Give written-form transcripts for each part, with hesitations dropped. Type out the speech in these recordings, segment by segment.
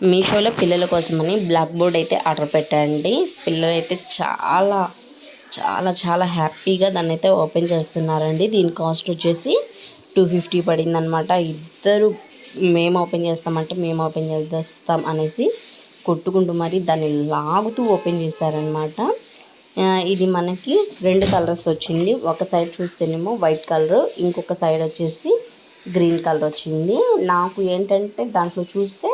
మీషోలో పిల్లల కోసమని బ్లాక్ బోర్డ్ అయితే ఆర్డర్ పెట్టండి. పిల్లలైతే చాలా చాలా చాలా హ్యాపీగా దాన్ని అయితే ఓపెన్ చేస్తున్నారండి. దీని కాస్ట్ వచ్చేసి 250 పడిందనమాట. ఇద్దరు మేము ఓపెన్ చేస్తామంటే మేము ఓపెన్ చేస్తాం అనేసి కొట్టుకుంటూ మరి దాన్ని లాగుతూ ఓపెన్ చేశారనమాట. ఇది మనకి 2 కలర్స్ వచ్చింది. ఒక సైడ్ చూస్తేనేమో వైట్ కలర్, ఇంకొక సైడ్ వచ్చేసి గ్రీన్ కలర్ వచ్చింది. నాకు ఏంటంటే దాంట్లో చూస్తే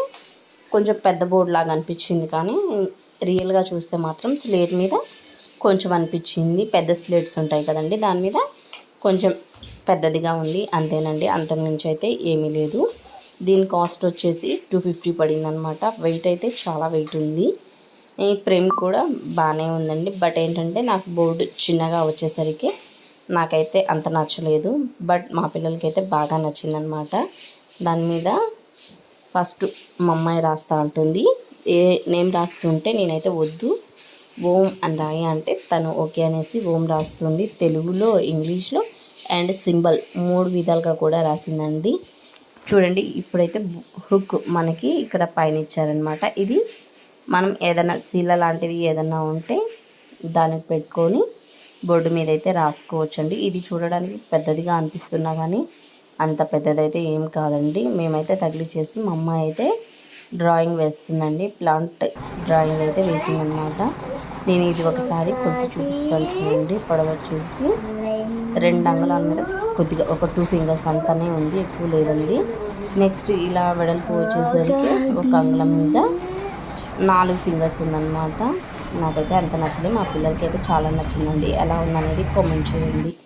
కొంచెం పెద్ద బోర్డు లాగా అనిపించింది, కానీ రియల్గా చూస్తే మాత్రం స్లేట్ మీద కొంచెం అనిపించింది. పెద్ద స్లేట్స్ ఉంటాయి కదండి, దాని మీద కొంచెం పెద్దదిగా ఉంది అంతేనండి. అంతకుమించి అయితే ఏమీ లేదు. దీని కాస్ట్ వచ్చేసి 250 పడింది అనమాట. వెయిట్ అయితే చాలా వెయిట్ ఉంది. ఈ ఫ్రేమ్ కూడా బాగానే ఉందండి. బట్ ఏంటంటే నాకు బోర్డు చిన్నగా వచ్చేసరికి నాకైతే అంత నచ్చలేదు. బట్ మా పిల్లలకైతే బాగా నచ్చిందనమాట. దాని మీద ఫస్ట్ మా అమ్మాయి రాస్తూ ఉంటుంది. నేమ్ రాస్తుంటే నేనైతే వద్దు ఓం అని రాయి అంటే తను ఓకే అనేసి ఓం రాస్తుంది. తెలుగులో, ఇంగ్లీష్లో అండ్ సింబల్ 3 విధాలుగా కూడా రాసిందండి. చూడండి, ఇప్పుడైతే హుక్ మనకి ఇక్కడ పైన ఇచ్చారనమాట. ఇది మనం ఏదైనా శీల లాంటిది ఏదన్నా ఉంటే దానికి పెట్టుకొని బోర్డు మీద అయితే రాసుకోవచ్చండి. ఇది చూడడానికి పెద్దదిగా అనిపిస్తున్నా కానీ అంత పెద్దదైతే ఏం కాదండి. మేమైతే తగిలిచ్చేసి మా అమ్మాయి అయితే డ్రాయింగ్ వేస్తుందండి. ప్లాంట్ డ్రాయింగ్ అయితే వేసిందనమాట. నేను ఇది ఒకసారి కొంచెం చూపిస్తాను చూడండి. పొడవు వచ్చేసి 2 అంగుళాల మీద కొద్దిగా ఒక 2 ఫింగర్స్ అంతానే ఉంది, ఎక్కువ లేదండి. నెక్స్ట్ ఇలా వెడల్పు వచ్చేసరికి 1 అంగుళం మీద 4 ఫింగర్స్ ఉందన్నమాట. నాకైతే అంత నచ్చలేదు. మా పిల్లలకి అయితే చాలా నచ్చిందండి. ఎలా ఉందనేది కామెంట్ చేయండి.